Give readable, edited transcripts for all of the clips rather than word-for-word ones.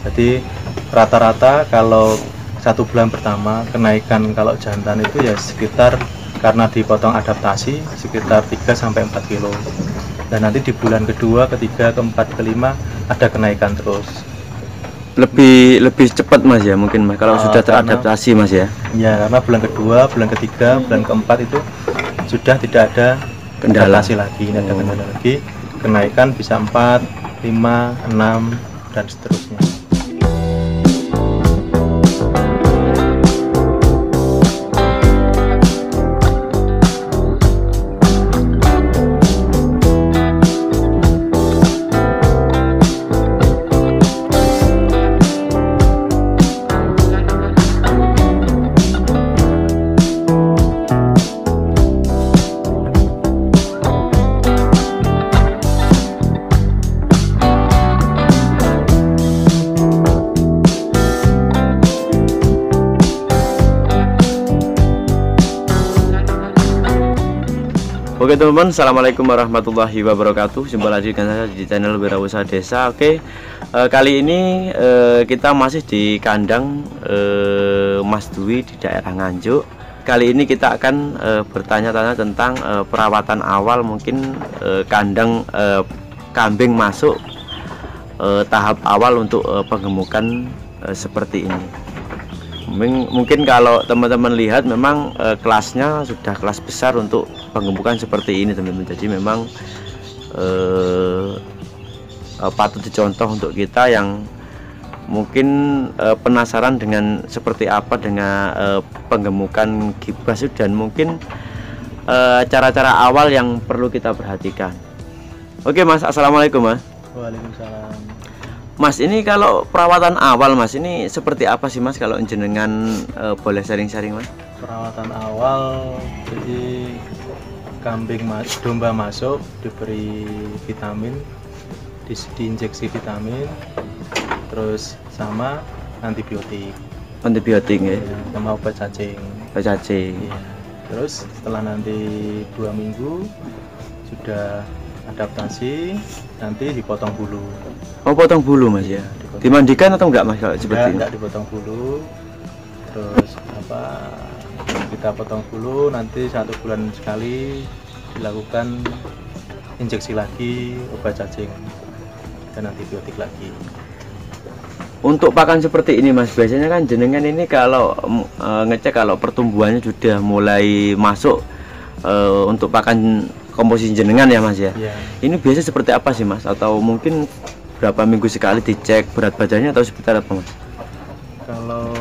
Jadi rata-rata kalau 1 bulan pertama kenaikan kalau jantan itu ya sekitar, karena dipotong adaptasi, sekitar 3-4 kilo. Dan nanti di bulan kedua, ketiga, keempat, kelima ada kenaikan terus. Lebih cepat Mas ya mungkin Mas kalau sudah teradaptasi Mas ya. Ya, karena bulan kedua, bulan ketiga, bulan keempat itu sudah tidak ada kendala lagi, tidak ada kendala lagi. Kenaikan bisa 4, 5, 6 dan seterusnya. Oke teman-teman, assalamualaikum warahmatullahi wabarakatuh. Jumpa lagi dengan saya di channel Wirausaha Desa. Oke, kali ini kita masih di kandang Mas Dwi di daerah Nganjuk. Kali ini kita akan bertanya-tanya tentang perawatan awal mungkin kandang kambing masuk tahap awal untuk penggemukan seperti ini. Mungkin kalau teman-teman lihat memang kelasnya sudah kelas besar untuk penggemukan seperti ini teman-teman. Jadi memang patut dicontoh untuk kita yang mungkin penasaran dengan seperti apa dengan penggemukan gibas dan mungkin cara-cara awal yang perlu kita perhatikan. Oke Mas, assalamualaikum Mas. Waalaikumsalam. Mas, ini kalau perawatan awal Mas, ini seperti apa sih Mas kalau jenengan boleh sharing-sharing Mas? Perawatan awal, jadi domba masuk diberi vitamin, diinjeksi vitamin, terus sama antibiotik ya, sama obat cacing ya. Terus setelah nanti 2 minggu sudah adaptasi, nanti dipotong bulu. Oh, potong bulu Mas ya? Dimandikan atau enggak Mas kalau seperti ini? Enggak dipotong bulu. Terus kita potong bulu, nanti 1 bulan sekali dilakukan injeksi lagi obat cacing dan antibiotik lagi. Untuk pakan seperti ini Mas, biasanya kan jenengan ini kalau ngecek kalau pertumbuhannya sudah mulai masuk untuk pakan komposisi jenengan ya Mas ya? Ya. Ini biasa seperti apa sih Mas? Atau mungkin berapa minggu sekali dicek berat badannya atau seperti apa Mas? Kalau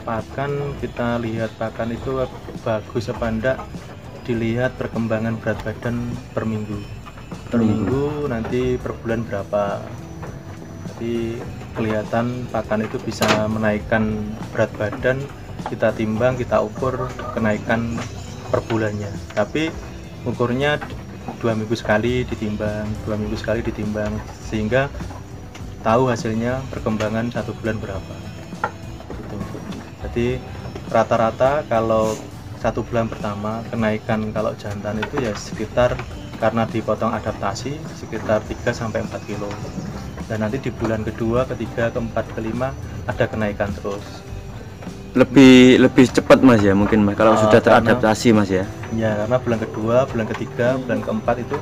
pakan, kita lihat pakan itu bagus apa enggak, dilihat perkembangan berat badan per minggu. Per minggu, nanti per bulan berapa. Jadi kelihatan pakan itu bisa menaikkan berat badan, kita timbang, kita ukur kenaikan per bulannya. Tapi ukurnya 2 minggu sekali ditimbang, 2 minggu sekali ditimbang, sehingga tahu hasilnya perkembangan 1 bulan berapa gitu. Jadi rata-rata kalau 1 bulan pertama kenaikan kalau jantan itu ya sekitar, karena dipotong adaptasi, sekitar 3-4 kilo. Dan nanti di bulan kedua, ketiga, keempat, kelima ada kenaikan terus. Lebih cepat Mas ya mungkin Mas kalau sudah teradaptasi Mas ya. Ya, karena bulan kedua, bulan ketiga, bulan keempat itu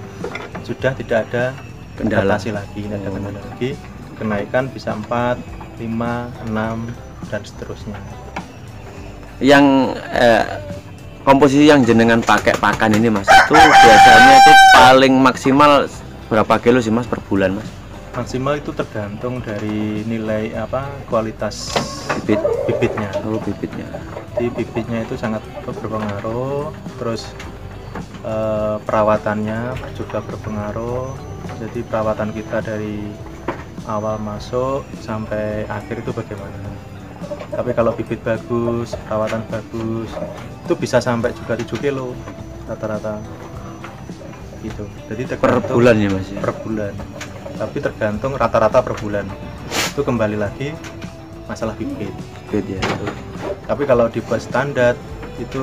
sudah tidak ada adaptasi lagi, tidak ada kendala lagi. Kenaikan bisa 4, 5, 6 dan seterusnya. Yang komposisi yang jenengan pakai pakan ini Mas, itu biasanya itu paling maksimal berapa kilo sih Mas per bulan Mas? Maksimal itu tergantung dari nilai kualitas bibitnya. Oh, bibitnya. Jadi bibitnya itu sangat berpengaruh, terus perawatannya juga berpengaruh. Jadi perawatan kita dari awal masuk sampai akhir itu bagaimana. Tapi kalau bibit bagus, perawatan bagus, itu bisa sampai juga 7 kilo rata-rata gitu. Jadi per bulan ya Mas ya? Per bulan. Tapi tergantung rata-rata per bulan. Itu kembali lagi masalah bibit ya. Tapi kalau dibuat standar itu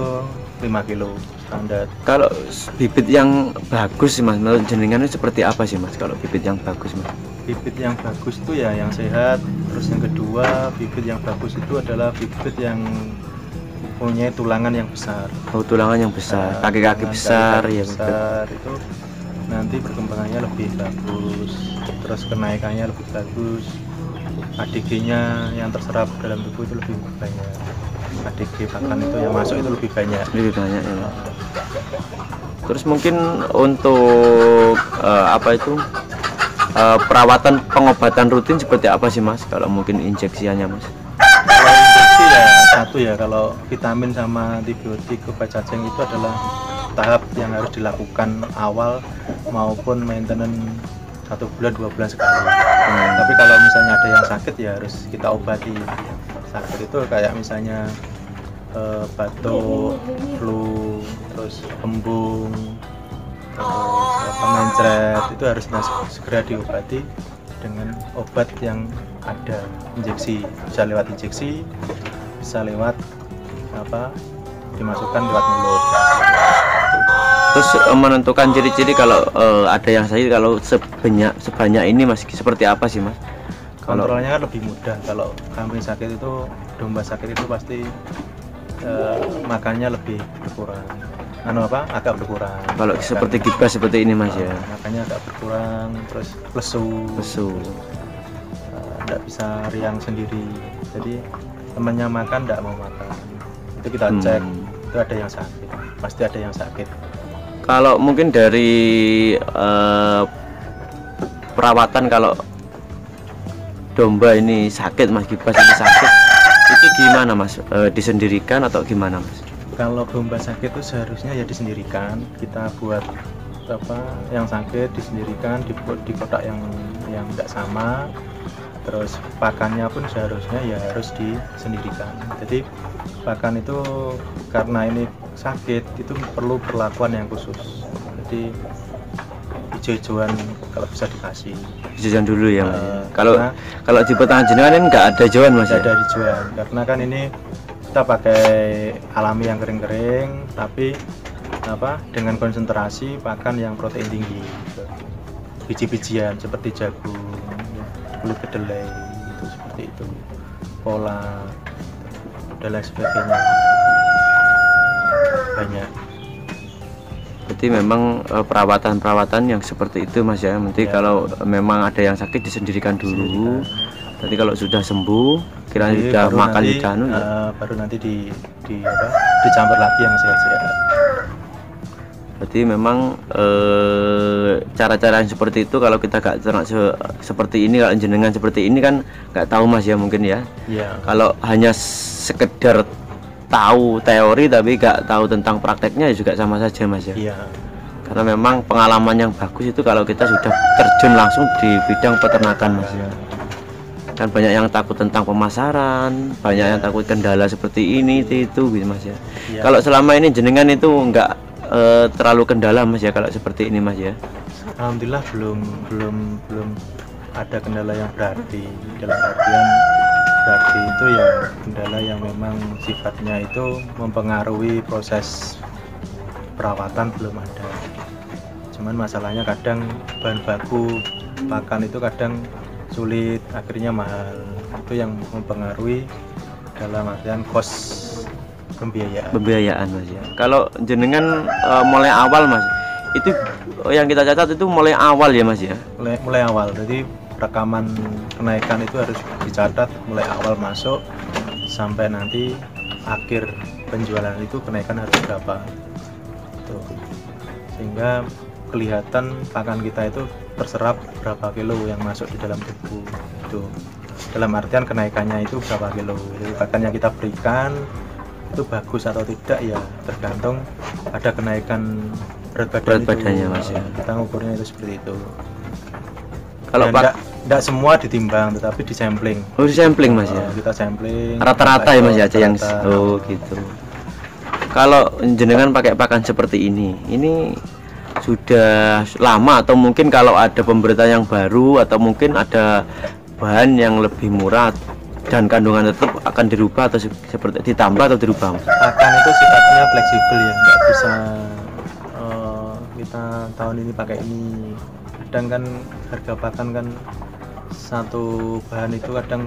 5 kilo standar. Kalau bibit yang bagus sih Mas, menurut jenengan itu seperti apa sih Mas kalau bibit yang bagus Mas? bibit yang bagus itu ya yang sehat. Terus yang kedua, bibit yang bagus itu adalah bibit yang punya tulangan yang besar. Oh, tulangan yang besar, kaki-kaki besar, kaki-kaki ya besar itu nanti perkembangannya lebih bagus, terus kenaikannya lebih bagus, ADG-nya yang terserap dalam tubuh itu lebih banyak, ADG pakan itu yang masuk itu lebih banyak ya. Terus mungkin untuk apa itu perawatan pengobatan rutin seperti apa sih Mas, kalau mungkin injeksiannya Mas? Kalau injeksi ya satu ya, kalau vitamin sama antibiotik obat cacing itu adalah tahap yang harus dilakukan awal maupun maintenance 1 bulan 2 bulan sekali. Tapi kalau misalnya ada yang sakit ya harus kita obati. Sakit itu kayak misalnya batuk, flu, terus kembung, terus mencret, itu harus segera diobati dengan obat yang ada. Injeksi bisa lewat injeksi, bisa lewat dimasukkan lewat mulut. Terus menentukan ciri-ciri kalau ada yang sakit, kalau sebanyak ini Mas, seperti apa sih Mas? Kontrolnya kan lebih mudah. Kalau kambing sakit itu, domba sakit itu pasti makannya lebih berkurang, agak berkurang. Kalau seperti gibah seperti ini Mas ya, makannya agak berkurang, terus lesu, tidak bisa riang sendiri. Jadi temannya makan tidak mau makan, itu kita cek, itu ada yang sakit, pasti ada yang sakit. Kalau mungkin dari perawatan, kalau domba ini sakit Mas, gibas ini sakit, itu gimana Mas? Disendirikan atau gimana Mas? Kalau domba sakit itu seharusnya ya disendirikan. Kita buat yang sakit disendirikan, dibuat di kotak yang tidak sama. Terus pakannya pun seharusnya ya harus disendirikan. Jadi pakan itu karena ini sakit itu perlu perlakuan yang khusus. Jadi hijau-hijauan kalau bisa dikasih. Hijauan dulu ya Mas. Kalau di pertanyaan jenengan ini nggak ada hijauan Mas? Nggak ada hijauan, karena kan ini kita pakai alami yang kering-kering, tapi dengan konsentrasi pakan yang protein tinggi, biji-bijian seperti jagung, kulit kedelai, itu seperti itu, pola dan lain sebagainya, banyak. Berarti memang perawatan yang seperti itu Mas ya. Nanti kalau memang ada yang sakit disendirikan dulu. Nanti kalau sudah sembuh, kira-kira sudah makan hijau ya, baru nanti dicampur lagi yang sehat-sehat. Berarti memang cara-cara yang seperti itu kalau kita gak ternak seperti ini, kalau jenengan seperti ini kan nggak tahu Mas ya mungkin ya. Kalau hanya sekedar tahu teori tapi gak tahu tentang prakteknya ya juga sama saja Mas ya. Karena memang pengalaman yang bagus itu kalau kita sudah terjun langsung di bidang peternakan Mas ya. Kan banyak yang takut tentang pemasaran, banyak yang takut kendala seperti ini itu gitu Mas ya. Kalau selama ini jenengan itu nggak terlalu kendala Mas ya kalau seperti ini Mas ya? Alhamdulillah belum ada kendala yang berarti. Dalam artian berarti itu ya kendala yang memang sifatnya itu mempengaruhi proses perawatan belum ada. Cuman masalahnya kadang bahan baku pakan itu kadang sulit, akhirnya mahal. Itu yang mempengaruhi dalam artian kos pembiayaan Mas ya. Kalau jenengan mulai awal Mas, itu yang kita catat itu mulai awal ya Mas ya? Mulai awal, jadi rekaman kenaikan itu harus dicatat mulai awal masuk sampai nanti akhir penjualan itu kenaikan harus berapa tuh. Sehingga kelihatan pakan kita itu terserap berapa kilo yang masuk di dalam tubuh itu, dalam artian kenaikannya itu berapa kilo. Jadi pakan yang kita berikan itu bagus atau tidak ya tergantung ada kenaikan berat badannya Mas ya. Kita ngukurnya itu seperti itu. Kalau tidak semua ditimbang tetapi disampling. Oh, disampling Mas ya. Kita sampling rata-rata ya Mas ya, yang gitu. Kalau jenengan pakai pakan seperti ini sudah lama atau mungkin kalau ada pemberitaan yang baru atau mungkin ada bahan yang lebih murah dan kandungan tetap akan dirubah atau seperti ditambah atau dirubah? Pakan itu sifatnya fleksibel ya, nggak bisa kita tahun ini pakai ini. Kadang kan harga pakan kan satu bahan itu kadang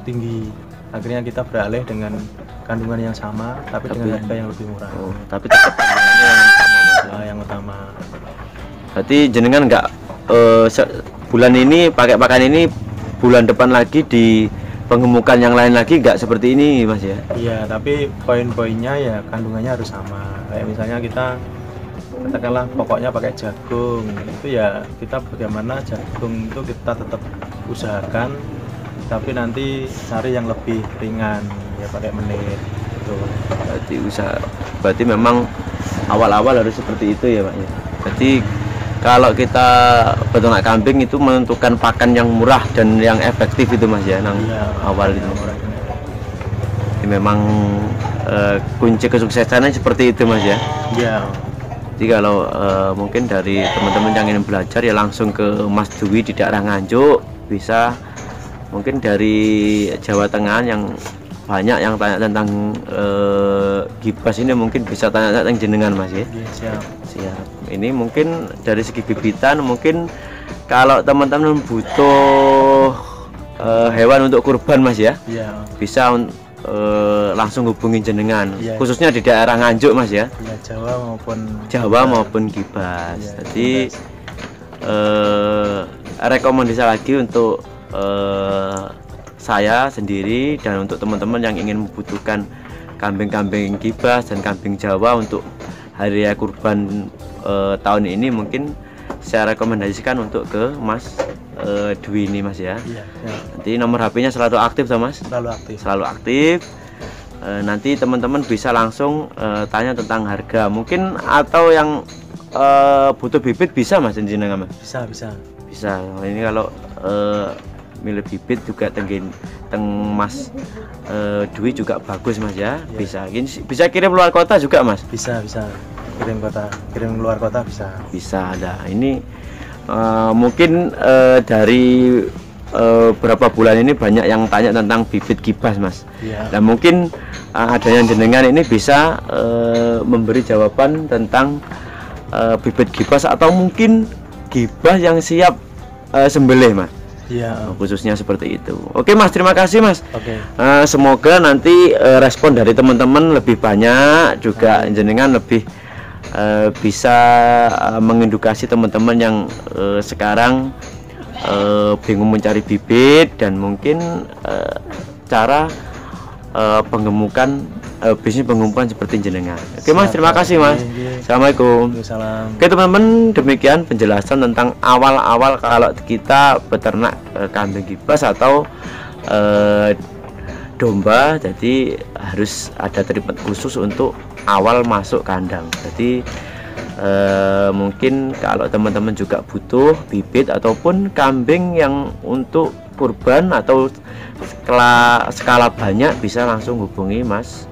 tinggi, akhirnya kita beralih dengan kandungan yang sama tapi dengan harga yang lebih murah. Tapi tetap kandungannya yang sama Mas. Yang utama. Berarti jenengan nggak bulan ini pakai pakan ini, bulan depan lagi di pengemukan yang lain lagi nggak seperti ini Mas ya? Iya, tapi poin-poinnya ya kandungannya harus sama. Kayak misalnya kita katakanlah pokoknya pakai jagung, itu ya kita bagaimana jagung itu kita tetap usahakan, tapi nanti cari yang lebih ringan ya pakai menit gitu. Berarti memang awal-awal harus seperti itu ya Pak ya. Berarti kalau kita beternak kambing itu menentukan pakan yang murah dan yang efektif itu Mas ya, awal itu. Jadi memang kunci kesuksesannya seperti itu Mas ya. Iya. Jadi kalau mungkin dari teman-teman yang ingin belajar ya langsung ke Mas Dwi di daerah Nganjuk, bisa mungkin dari Jawa Tengah yang banyak yang tanya tentang gibas ini, mungkin bisa tanya tentang jenengan Mas ya. Siap. Ini mungkin dari segi bibitan, mungkin kalau teman-teman butuh hewan untuk kurban Mas ya, bisa langsung hubungi jenengan, khususnya di daerah Nganjuk Mas ya. Jawa maupun gibas. Jadi rekomendasi lagi untuk saya sendiri dan untuk teman-teman yang ingin membutuhkan kambing-kambing gibas dan kambing Jawa untuk hari raya kurban tahun ini, mungkin saya rekomendasikan untuk ke Mas Dwi ini Mas ya. Nanti nomor HP-nya selalu aktif toh Mas? Selalu aktif. Nanti teman-teman bisa langsung tanya tentang harga mungkin, atau yang butuh bibit bisa Mas jenengan Mas? Bisa. Ini kalau milih bibit juga teng Mas Dwi juga bagus Mas ya. Bisa kirim luar kota juga Mas? Bisa kirim luar kota bisa. Ada ini mungkin dari berapa bulan ini banyak yang tanya tentang bibit gibas Mas. Dan mungkin adanya jenengan ini bisa memberi jawaban tentang bibit gibas atau mungkin gibas yang siap sembelih Mas. Khususnya seperti itu. Oke Mas, terima kasih Mas. Semoga nanti respon dari teman-teman lebih banyak, juga jenengan lebih bisa mengedukasi teman-teman yang sekarang bingung mencari bibit dan mungkin cara bisnis pengemukan seperti jenengan. Oke Mas, terima kasih Mas. Assalamualaikum. Oke teman-teman, demikian penjelasan tentang awal-awal kalau kita beternak kambing gibas atau domba. Jadi harus ada treatment khusus untuk awal masuk kandang. Jadi mungkin kalau teman-teman juga butuh bibit ataupun kambing yang untuk kurban atau skala banyak, bisa langsung hubungi Mas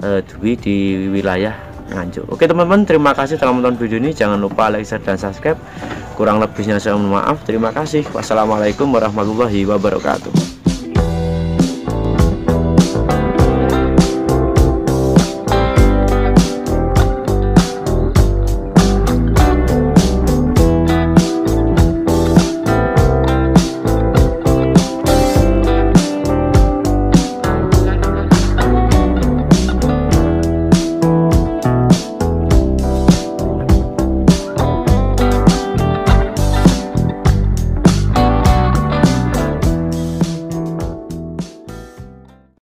Dwi di wilayah Nganjuk. Oke teman-teman, terima kasih telah menonton video ini. Jangan lupa like, share, dan subscribe. Kurang lebihnya saya mohon maaf. Terima kasih. Wassalamualaikum warahmatullahi wabarakatuh.